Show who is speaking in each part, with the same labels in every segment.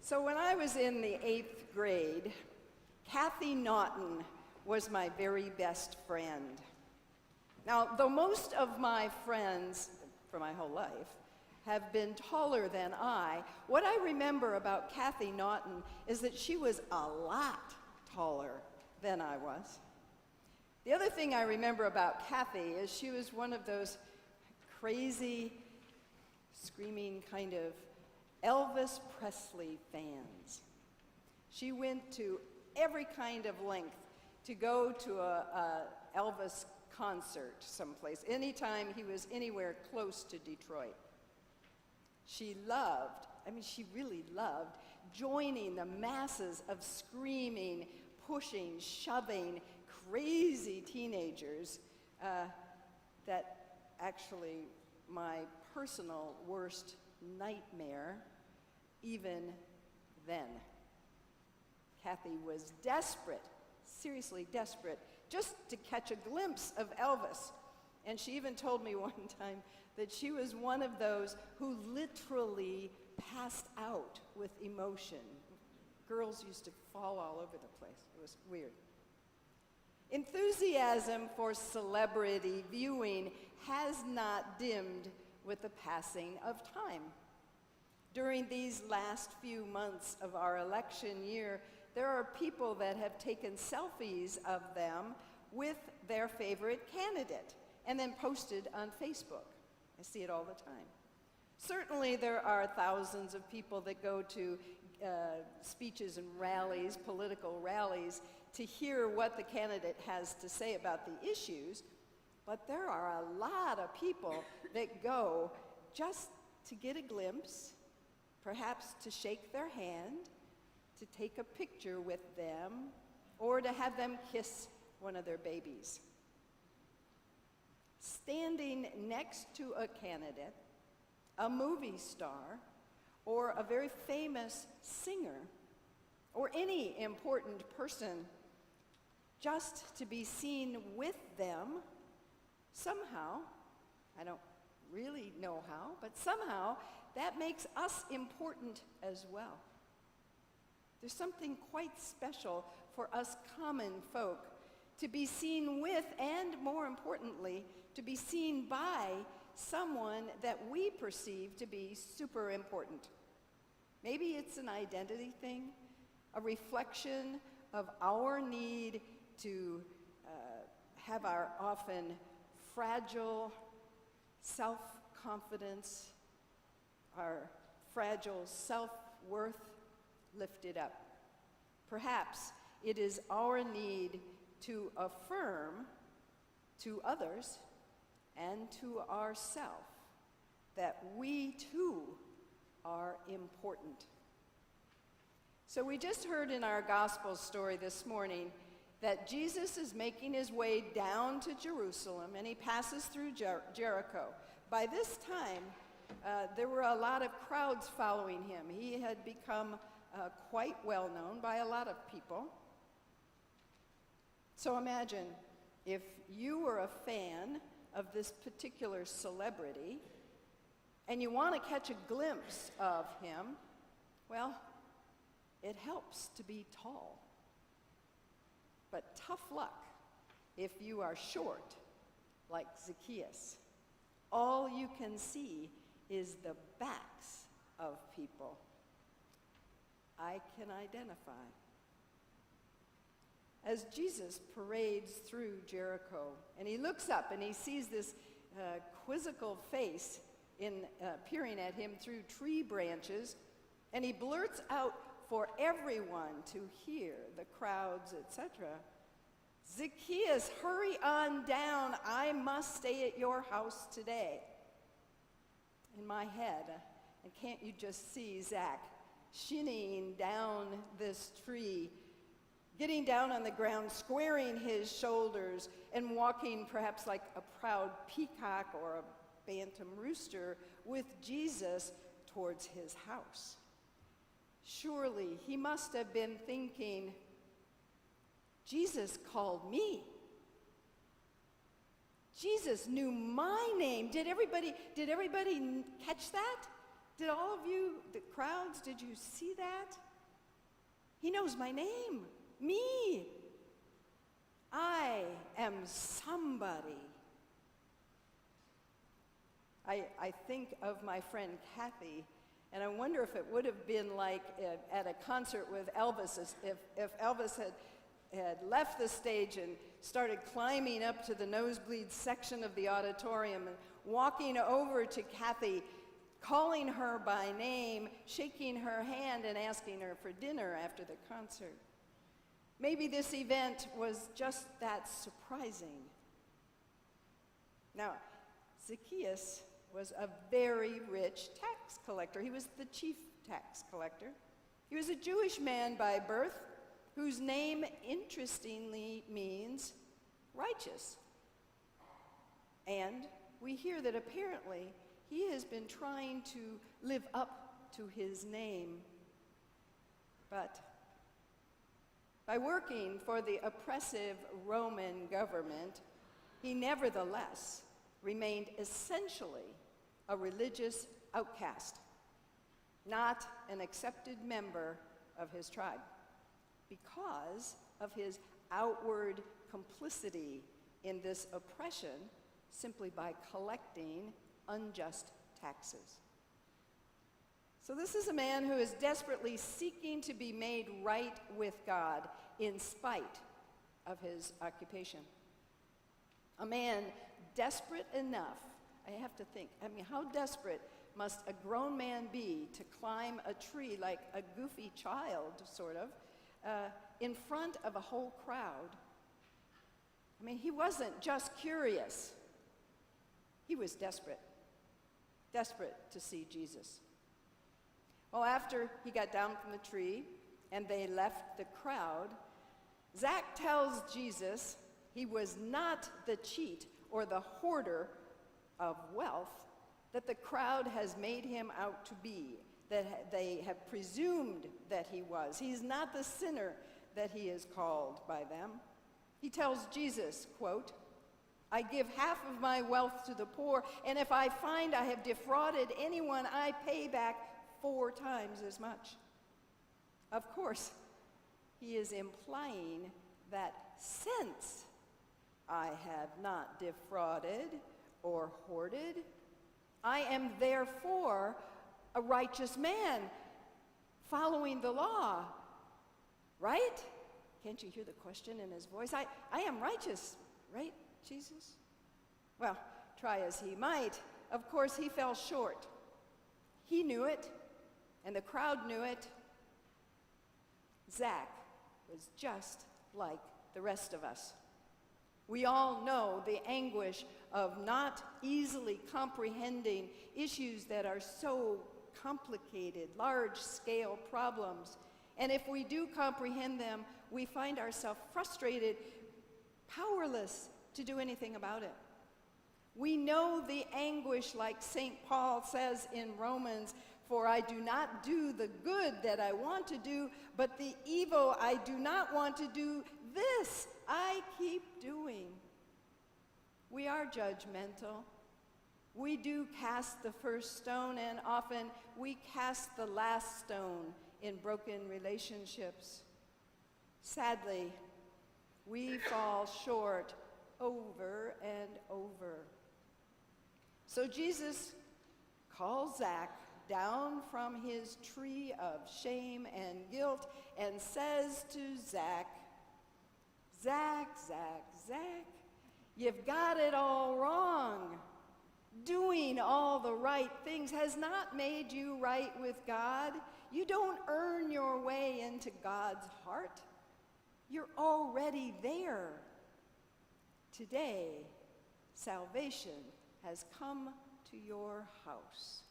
Speaker 1: So when I was in the 8th grade, Kathy Naughton was my very best friend. Now, though most of my friends for my whole life have been taller than I, what I remember about Kathy Naughton is that she was a lot taller than I was. The other thing I remember about Kathy is she was one of those crazy, screaming kind of Elvis Presley fans. She went to every kind of length to go to a Elvis concert someplace, anytime he was anywhere close to Detroit. She really loved joining the masses of screaming, pushing, shoving, crazy teenagers that actually my personal worst nightmare even then. Kathy was desperate, seriously desperate, just to catch a glimpse of Elvis. And she even told me one time that she was one of those who literally passed out with emotion. Girls used to fall all over the place. It was weird. Enthusiasm for celebrity viewing has not dimmed with the passing of time. During these last few months of our election year, there are people that have taken selfies of them with their favorite candidate and then posted on Facebook. I see it all the time. Certainly there are thousands of people that go to speeches and rallies, political rallies, to hear what the candidate has to say about the issues, but there are a lot of people that go just to get a glimpse, perhaps to shake their hand, to take a picture with them, or to have them kiss one of their babies. Standing next to a candidate, a movie star, or a very famous singer, or any important person, just to be seen with them, somehow, I don't really know how, but somehow that makes us important as well. There's something quite special for us common folk to be seen with, and more importantly, to be seen by someone that we perceive to be super important. Maybe it's an identity thing, a reflection of our need to have our often fragile self-confidence, our fragile self-worth lifted up. Perhaps it is our need to affirm to others and to ourselves that we too are important. So we just heard in our gospel story this morning that Jesus is making his way down to Jerusalem, and he passes through Jericho. By this time, there were a lot of crowds following him. He had become quite well known by a lot of people. So imagine if you were a fan of this particular celebrity and you want to catch a glimpse of him, well, it helps to be tall. But tough luck if you are short, like Zacchaeus. All you can see is the backs of people. I can identify. As Jesus parades through Jericho, and he looks up and he sees this quizzical face peering at him through tree branches, and he blurts out for everyone to hear, the crowds, etc., "Zacchaeus, hurry on down. I must stay at your house today." In my head, and can't you just see Zach shinnying down this tree, getting down on the ground, squaring his shoulders, and walking perhaps like a proud peacock or a bantam rooster with Jesus towards his house. Surely he must have been thinking, Jesus called me. Jesus knew my name. Did everybody catch that? Did all of you, the crowds, did you see that? He knows my name, me. I am somebody. I think of my friend Kathy, and I wonder if it would have been like at a concert with Elvis, if Elvis had left the stage and started climbing up to the nosebleed section of the auditorium and walking over to Kathy, calling her by name, shaking her hand, and asking her for dinner after the concert. Maybe this event was just that surprising. Now, Zacchaeus was a very rich tax collector. He was the chief tax collector. He was a Jewish man by birth, whose name, interestingly, means righteous. And we hear that apparently he has been trying to live up to his name. But by working for the oppressive Roman government, he nevertheless remained essentially a religious outcast, not an accepted member of his tribe, because of his outward complicity in this oppression simply by collecting unjust taxes. So this is a man who is desperately seeking to be made right with God in spite of his occupation. A man desperate enough, I have to think, how desperate must a grown man be to climb a tree like a goofy child, sort of, in front of a whole crowd? He wasn't just curious. He was desperate to see Jesus. Well, after he got down from the tree and they left the crowd, Zach tells Jesus he was not the cheat or the hoarder of wealth that the crowd has made him out to be, that they have presumed that he was. He's not the sinner that he is called by them. He tells Jesus, quote, "I give half of my wealth to the poor, and if I find I have defrauded anyone, I pay back 4 times as much." Of course, he is implying that since I have not defrauded or hoarded, I am therefore a righteous man following the law. Right? Can't you hear the question in his voice? I am righteous, right, Jesus? Well, try as he might, of course he fell short. He knew it, and the crowd knew it. Zach was just like the rest of us. We all know the anguish of not easily comprehending issues that are so complicated, large-scale problems. And if we do comprehend them, we find ourselves frustrated, powerless to do anything about it. We know the anguish, like St. Paul says in Romans, "For I do not do the good that I want to do, but the evil I do not want to do, this I keep doing." We are judgmental. We do cast the first stone, and often we cast the last stone in broken relationships. Sadly, we fall short over and over. So Jesus calls Zach down from his tree of shame and guilt and says to Zach, "Zach, Zach, Zach, you've got it all wrong. Doing all the right things has not made you right with God. You don't earn your way into God's heart. You're already there. Today, salvation has come to your house."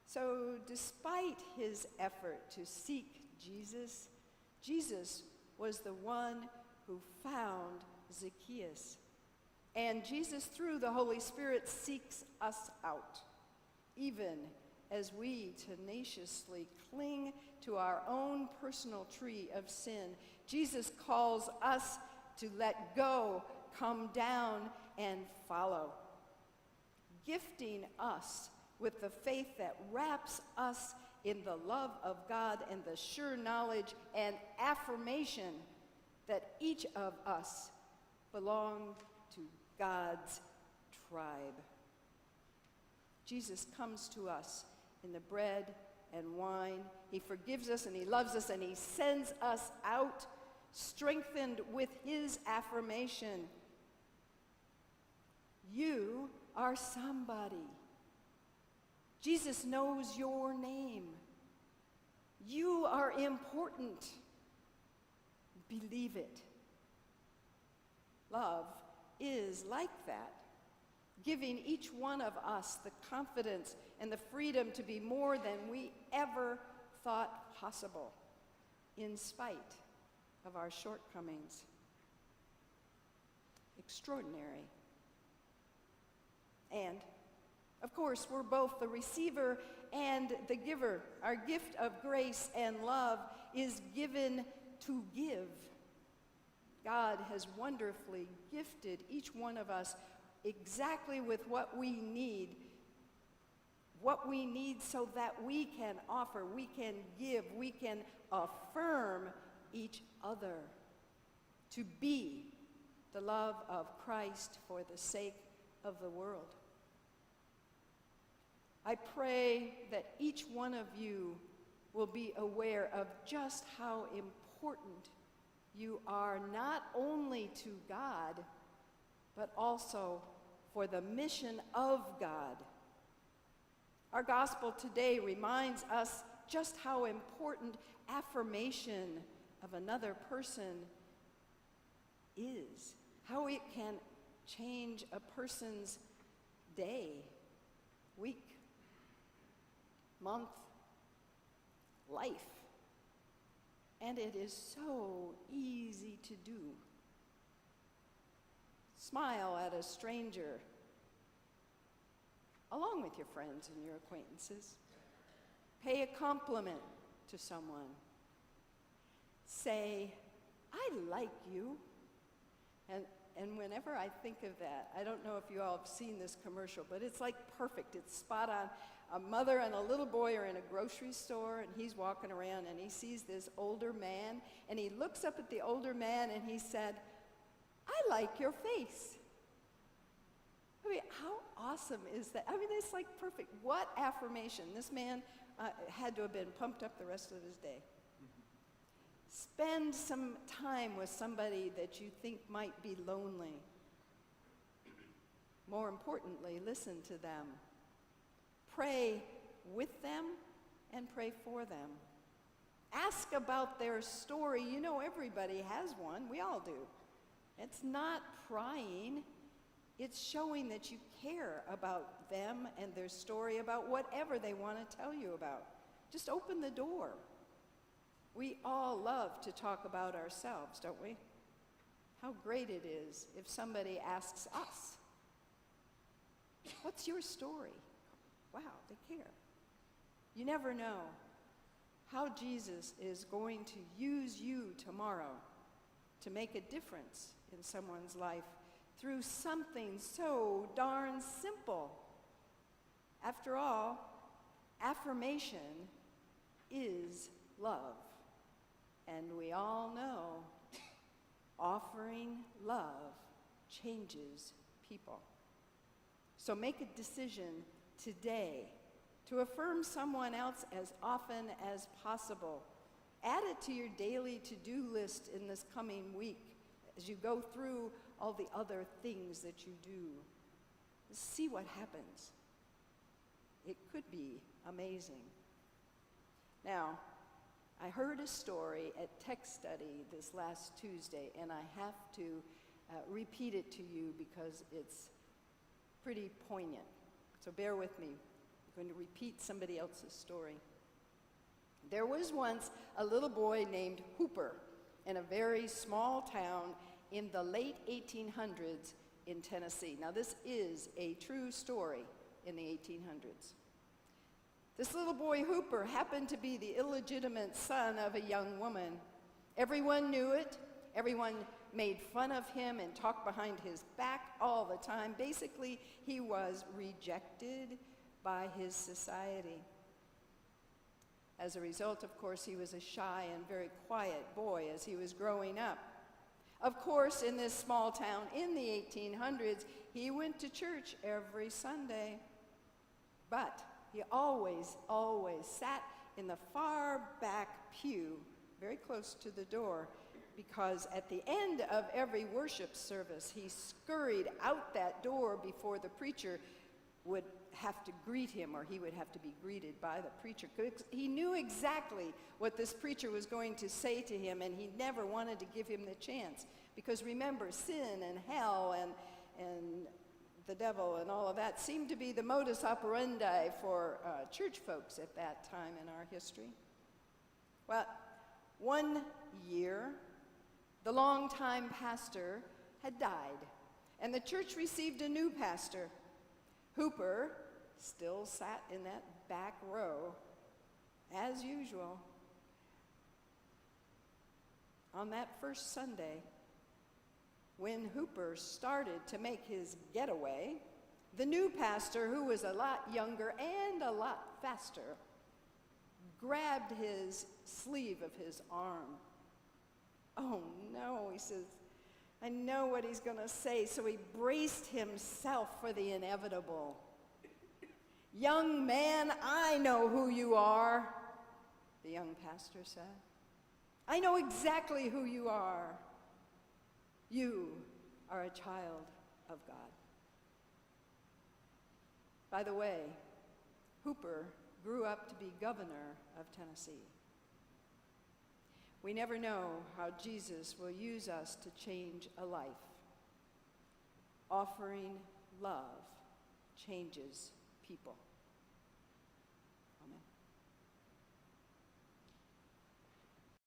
Speaker 1: So despite his effort to seek Jesus, Jesus was the one who found Zacchaeus. And Jesus, through the Holy Spirit, seeks us out, even as we tenaciously cling to our own personal tree of sin. Jesus calls us to let go, come down, and follow, gifting us with the faith that wraps us in the love of God and the sure knowledge and affirmation that each of us belong to God's tribe. Jesus comes to us in the bread and wine. He forgives us and he loves us and he sends us out strengthened with his affirmation. You are somebody. Jesus knows your name. You are important. Believe it. Love is like that, giving each one of us the confidence and the freedom to be more than we ever thought possible, in spite of our shortcomings. Extraordinary. And, of course, we're both the receiver and the giver. Our gift of grace and love is given to give. God has wonderfully gifted each one of us exactly with what we need so that we can offer, we can give, we can affirm each other to be the love of Christ for the sake of the world. I pray that each one of you will be aware of just how important you are, not only to God, but also for the mission of God. Our gospel today reminds us just how important affirmation of another person is, how it can change a person's day, week, month, life. And it is so easy to do. Smile at a stranger, along with your friends and your acquaintances. Pay a compliment to someone. Say, I like you. And whenever I think of that, I don't know if you all have seen this commercial, but it's like perfect. It's spot on. A mother and a little boy are in a grocery store, and he's walking around, and he sees this older man, and he looks up at the older man, and he said, I like your face. I mean, how awesome is that? I mean, it's like perfect. What affirmation. This man had to have been pumped up the rest of his day. Spend some time with somebody that you think might be lonely. More importantly, listen to them. Pray with them and pray for them. Ask about their story. You know, everybody has one. We all do. It's not prying. It's showing that you care about them and their story, about whatever they want to tell you about. Just open the door. We all love to talk about ourselves, don't we? How great it is if somebody asks us, what's your story? Wow, they care. You never know how Jesus is going to use you tomorrow to make a difference in someone's life through something so darn simple. After all, affirmation is love. And we all know offering love changes people. So make a decision today to affirm someone else as often as possible. Add it to your daily to-do list in this coming week as you go through all the other things that you do. See what happens. It could be amazing. Now, I heard a story at Tech Study this last Tuesday, and I have to repeat it to you because it's pretty poignant. So bear with me. I'm going to repeat somebody else's story. There was once a little boy named Hooper in a very small town in the late 1800s in Tennessee. Now, this is a true story in the 1800s. This little boy, Hooper, happened to be the illegitimate son of a young woman. Everyone knew it. Everyone made fun of him and talked behind his back all the time. Basically, he was rejected by his society. As a result, of course, he was a shy and very quiet boy as he was growing up. Of course, in this small town in the 1800s, he went to church every Sunday. But he always sat in the far back pew, very close to the door, because at the end of every worship service, he scurried out that door before the preacher would have to greet him, or he would have to be greeted by the preacher. He knew exactly what this preacher was going to say to him, and he never wanted to give him the chance. Because remember, sin and hell and the devil and all of that seemed to be the modus operandi for church folks at that time in our history. Well, one year, the longtime pastor had died, and the church received a new pastor. Hooper still sat in that back row, as usual. On that first Sunday, when Hooper started to make his getaway, the new pastor, who was a lot younger and a lot faster, grabbed his sleeve of his arm. "Oh no," he says, "I know what he's going to say," so he braced himself for the inevitable. "Young man, I know who you are," the young pastor said. "I know exactly who you are. You are a child of God." By the way, Hooper grew up to be governor of Tennessee. We never know how Jesus will use us to change a life. Offering love changes people.